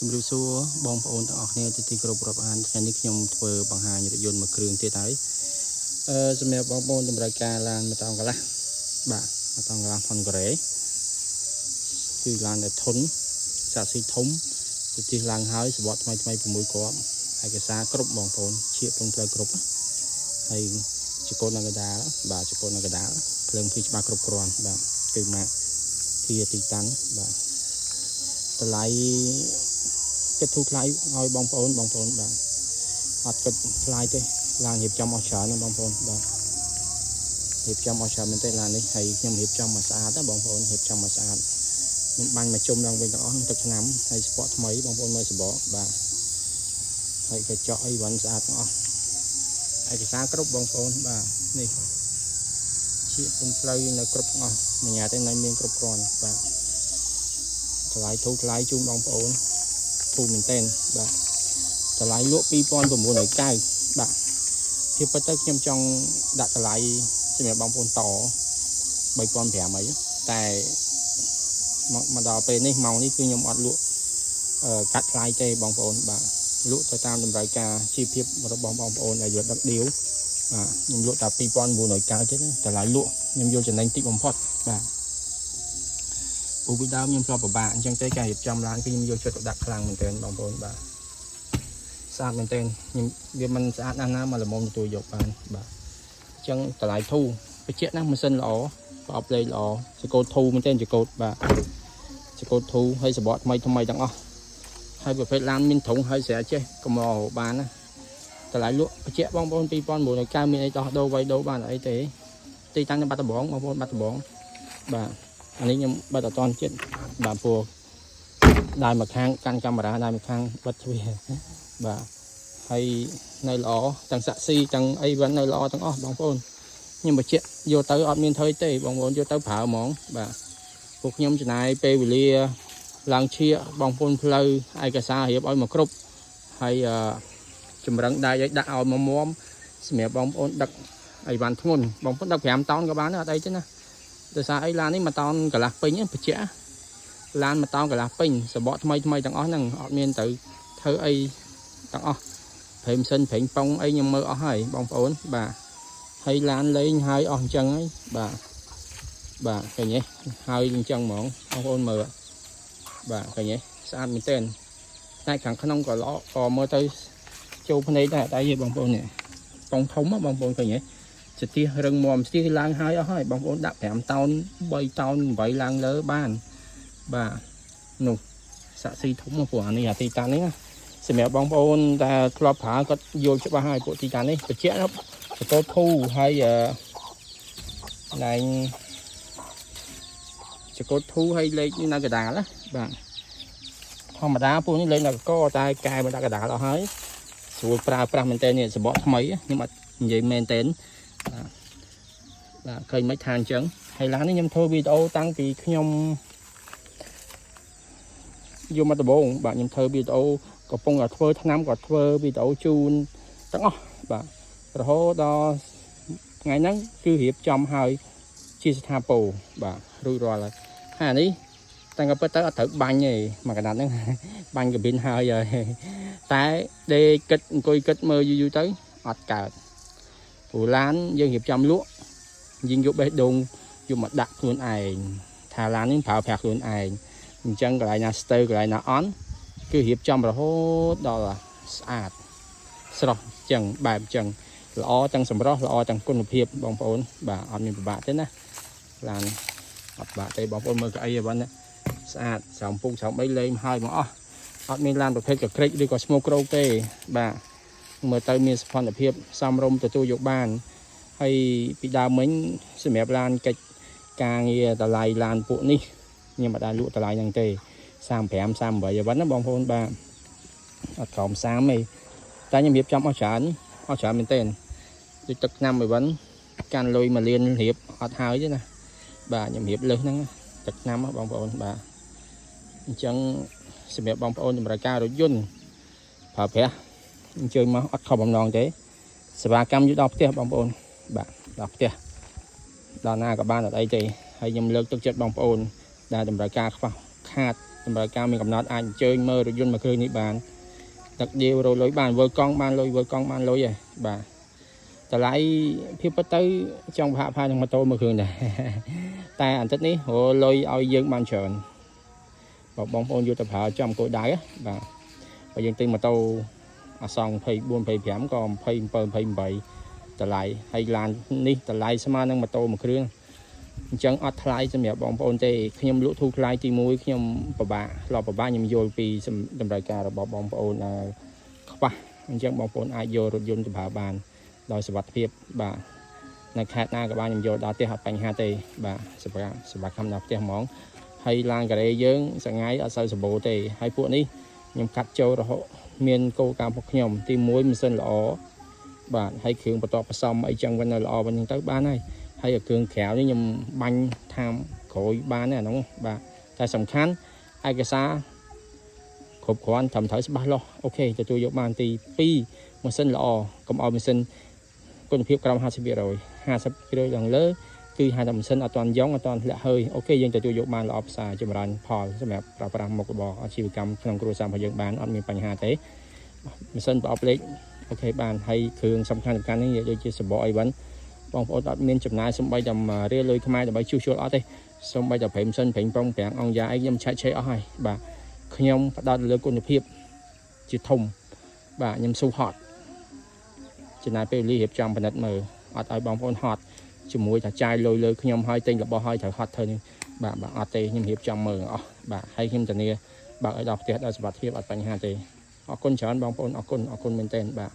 ជំរាបសួរបងប្អូនទាំងអស់គ្នាទីគោរពរាប់អានថ្ងៃនេះខ្ញុំធ្វើបង្ហាញរថយន្តមួយគ្រឿងទៀតហើយសម្រាប់បងប្អូនតម្រូវការឡាន1តោងកន្លះបាទ1តោងកន្លះថនកូរ៉េគឺឡានដែលធន់សាក់ស៊ីធំទៅទីឡើងហើយសបកថ្មី6គ្រាប់ឯកសារគ្រប់បងប្អូនឈៀបក្នុងផ្លូវគ្រប់ហើយចកូននៅកដាលបាទចកូននៅកដាលភ្លើងគឺច្បាស់គ្រប់គ្រាន់បាទគឺម៉ាកធាទីតាន់បាទតម្លៃគិតធូរថ្លៃឲ្យបងប្អូនបាទអត់គិតថ្លៃទេឡានរៀបចំអស់ច្រើនណាបងប្អូនបាទរៀបចំអស់ច្រើនមែនទេឡាននេះហើយខ្ញុំរៀបចំមកស្អាតណាបងប្អូនរៀបចំមកស្អាតខ្ញុំបាញ់មកជុំឡើងវិញទាំងអស់ទឹកឆ្នាំហើយស្ពកថ្មីបងប្អូនមើលសបកបាទហើយកញ្ចក់អីវ៉ាន់ស្អាតទាំងអស់ឯកសារគ្រប់បងប្អូនបាទនេះជាពុំផ្លូវនៅគ្រប់ទាំងអស់មួយញ៉ាទេនៅមានគ្រប់គ្រាន់បាទថ្លៃធូរថ្លៃជូនបងប្អូនធូរមែនទែនបាទតម្លៃលក់2990បាទភាពពិតទៅខ្ញុំចង់ដាក់តម្លៃសម្រាប់បងប្អូនត3500អីតែមកដល់ពេលនេះម៉ោងនេះគឺខ្ញុំអត់លក់កាត់ថ្លៃទេបងប្អូនបាទលក់ទៅតាមតម្រូវការជីវភាពរបស់បងប្អូនដែលយកដឹកដៀវបាទខ្ញុំលក់តែ2990ទេតម្លៃលក់ខ្ញុំយកចំណេញតិចបំផុតបាទពូពីដើមខ្ញុំធ្លាប់ពិបាកអញ្ចឹងទេការរៀបចំឡានគឺខ្ញុំយកចិត្តទុកដាក់ខ្លាំងមែនទែនបងប្អូនបាទស្អាតមែនទែនខ្ញុំវាមិនស្អាតណាស់មកល្មមទទួលយកបានបាទអញ្ចឹងតម្លៃធូរបញ្ជាក់ណាស់ម៉ាស៊ីនល្អប្រអប់លេខល្អចកូតធូរមែនទែនចកូតបាទចកូតធូរហើយសបកថ្មីទាំងអស់ហើយប្រភេទឡានមានធុងហើយស្រាចេះកុំរកបានណាតម្លៃលក់បញ្ជាក់បងប្អូន2990មានអីដោះដូរវាយដូរបានអីទេទីតាំងនៅបាត់ដំបងបងប្អូនបាត់ដំបងបាទអានេះខ្ញុំបិទអត់តាន់ចិត្តបាទព្រោះដៃមួយខាងកាន់កាមេរ៉ាដៃមួយខាងបិទទ្វារបាទហើយនៅល្អទាំងសាក់ស៊ីទាំងអីវិញនៅល្អទាំងអស់បងប្អូនខ្ញុំបញ្ជាក់យកទៅអត់មានថយទេបងប្អូនយកទៅប្រើហ្មងបាទពួកខ្ញុំចំណាយពេលវេលាឡើងឈៀកបងប្អូនផ្លូវឯកសាររៀបឲ្យមកគ្រប់ហើយចម្រឹងដៃឲ្យដាក់ឲ្យមកមុំសម្រាប់បងប្អូនដឹកអីវ៉ាន់ធ្ងន់បងប្អូនដឹក5តោនក៏បានដែរអត់អីទេណាដោយសារអីឡាននេះ1តោនកន្លះពេញបញ្ជាក់ឡាន1តោនកន្លះពេញសបកថ្មីទាំងអស់ហ្នឹងអត់មានទៅធ្វើអីទាំងអស់ប្រេមសិនប្រេងប៉ុងអីខ្ញុំមើលអស់ហើយបងប្អូនបាទហើយឡានលេងហើយអស់អញ្ចឹងហើយបាទឃើញទេហើយអញ្ចឹងហ្មងបងប្អូនមើលបាទឃើញទេស្អាតមែនទែនតែខាងក្នុងក៏ល្អក៏មើលទៅចូលភ្នែកដែរតែយីបងប្អូននេះកង់ធំបងប្អូនឃើញទេស្ទះរឹងមាំស្ទះឡើងហើយអស់ហើយបងប្អូនដាក់5តោន3តោន8ឡើងលើបានបាទនោះសាក់ស៊ីធំមកព្រោះអានេះអាទីតាំងនេះណាសម្រាប់បងប្អូនតែធ្លាប់ប្រើគាត់យល់ច្បាស់ហើយពួកទីតាំងនេះបញ្ជាក់បកោធូហើយកន្លែងចកោតធូហើយលេខនេះនៅកដាលណាបាទធម្មតាពួកនេះលេខនៅកតែកែមកដាក់កដាលអស់ហើយស្រួលប្រើប្រាស់មែនតើនេះសបកថ្មីខ្ញុំអត់និយាយមែនតើបាទឃើញមិនថាអញ្ចឹងហើយឡាននេះខ្ញុំធ្វើវីដេអូតាំងពីខ្ញុំយកមកដំបូងបាទខ្ញុំធ្វើវីដេអូកំពុងតែធ្វើឆ្នាំក៏ធ្វើវីដេអូជូនទាំងអស់បាទរហូតដល់ថ្ងៃហ្នឹងគឺរៀបចំហើយជាស្ថាពរបាទរួចរាល់ហើយអានេះតាំងពីទៅអត់ត្រូវបាញ់ទេមកកណ្ដាលហ្នឹងបាញ់កាប៊ីនហើយតែដេកគិតអង្គុយគិតមើលយូរទៅអត់កើតព្រោះឡានយើងរៀបចំលក់យើងយកបេះដូងយកមកដាក់ខ្លួនឯងថាឡាននេះប្រើប្រាស់ខ្លួនឯងអញ្ចឹងកន្លែងណាស្ទើកន្លែងណាអន់គឺរៀបចំរហូតដល់ស្អាតស្រស់អញ្ចឹងបែបអញ្ចឹងល្អទាំងសម្រស់ល្អទាំងគុណភាពបងប្អូនបាទអត់មានពិបាកទេណាឡានអត់ពិបាកទេបងប្អូនមើលកៅអីហ្នឹងណាស្អាតស្រោមពុកស្រោមអីលេងហើយមកអស់អត់មានឡានប្រភេទកក្រិចឬក៏ស្មូក្រោកទេបាទមើលទៅមានសភាពភាពសមរម្យទទួលយកបានហើយពីដើមមិញសម្រាប់ឡានកិច្ចការងារតម្លៃឡានពួកនេះខ្ញុំមិនដែលលក់តម្លៃហ្នឹងទេ35 38អីវិញណាបងប្អូនបាទអត់ក្រោម30ទេតែខ្ញុំរៀបចំអស់ច្រើនមែនទែនដូចទឹកឆ្នាំអីវិញកាន់លុយ1លានរៀបអត់ហើយទេណាបាទខ្ញុំរៀបលើសហ្នឹងទឹកឆ្នាំបងប្អូនបាទអញ្ចឹងសម្រាប់បងប្អូនតម្រូវការរថយន្តប្រើប្រាស់អញ្ជើញមកអត់ខុសបំណងទេសេវាកម្មយកដល់ផ្ទះបងប្អូនបាទដល់ផ្ទះដល់ណាក៏បានអត់អីទេហើយខ្ញុំលើកទឹកចិត្តបងប្អូនដែលតម្រូវការខ្វះខាត សម្រាប់ការមានកំណត់អាចអញ្ជើញមើលរថយន្តមួយគ្រឿងនេះបានទឹកដៀវរលុយបានវល់កង់បានលុយវល់កង់បានលុយហើយបាទតម្លៃភាពពិតទៅចង់ប្រហាក់ប្រហែលនឹងម៉ូតូមួយគ្រឿងដែរតែអាទិត្យនេះរលុយឲ្យយើងបានច្រើនបងប្អូនយកទៅប្រើចំគោលដៅបាទបើយើងទិញម៉ូតូអសង24 25ក៏27 28តម្លៃហើយឡាននេះតម្លៃស្មើនឹងម៉ូតូមួយគ្រឿងអញ្ចឹងអត់ថ្លៃសម្រាប់បងប្អូនទេខ្ញុំលក់ធូរថ្លៃទី1ខ្ញុំពិបាកខ្ញុំយល់ពីតម្រូវការរបស់បងប្អូនខ្វះអញ្ចឹងបងប្អូនអាចយករថយន្តទៅប្រើបានដោយសុវត្ថិភាពបាទនៅខេត្តណាក៏បានខ្ញុំយកដល់ផ្ទះអត់បញ្ហាទេបាទសម្រាប់កម្មដល់ផ្ទះហ្មងហើយឡានការ៉េយើងសងៃអត់សូវសម្បូរទេហើយពួកនេះខ្ញុំកាត់ចូលរហូតមានគោលការណ៍របស់ខ្ញុំទី1ម៉ាស៊ីនល្អបាទហើយគ្រឿងបន្ទាប់ផ្សំអីចឹងវិញនៅល្អវិញទៅបានហើយគ្រឿងក្រៅនេះខ្ញុំបាញ់តាមក្រួយបានទេអាហ្នឹងបាទតែសំខាន់ឯកសារគ្រប់គ្រាន់ត្រឹមត្រូវច្បាស់លាស់អូខេទទួលយកបានទី2ម៉ាស៊ីនល្អកុំឲ្យម៉ាស៊ីនគុណភាពក្រោម 50% ឡើងលើគឺហៅថាម៉ាស៊ីនអត់ទាន់យ៉ងអត់ទាន់ធ្លាក់ហើយអូខេយើងទទួលយកបានល្អផ្សារចម្រើនផលសម្រាប់ប្រើប្រាស់មុខរបរអាជីវកម្មក្នុងគ្រួសាររបស់យើងបានអត់មានបញ្ហាទេម៉ាស៊ីនប្រអប់លេខអូខេបានហើយគ្រឿងសំខាន់នេះដូចជាសម្បកអីវិញបងប្អូនអត់មានចំណាយសំបីតែរៀលលុយខ្មែរដើម្បីជួសជុលអត់ទេសំបីតែប្រេមសិនប្រេងប្រងប្រាំងអង្គយ៉ាអីខ្ញុំឆែកឆេរអស់ហើយបាទខ្ញុំផ្ដោតលើគុណភាពជាធំបាទខ្ញុំស៊ូហត់ចំណាយពេលវេលារៀបចំផលិតមើលអត់ឲ្យបងប្អូនហត់ជាមួយតែចាយលុយលើខ្ញុំហើយទិញរបស់ហើយត្រូវហត់ធ្វើនេះបាទអត់ទេខ្ញុំរៀបចំមើលអស់បាទហើយខ្ញុំធានាបើកឲ្យដល់ផ្ទះដល់សុវត្ថិភាពអត់បញ្ហាទេអរគុណច្រើនបងប្អូនអរគុណមែនទែនបាទ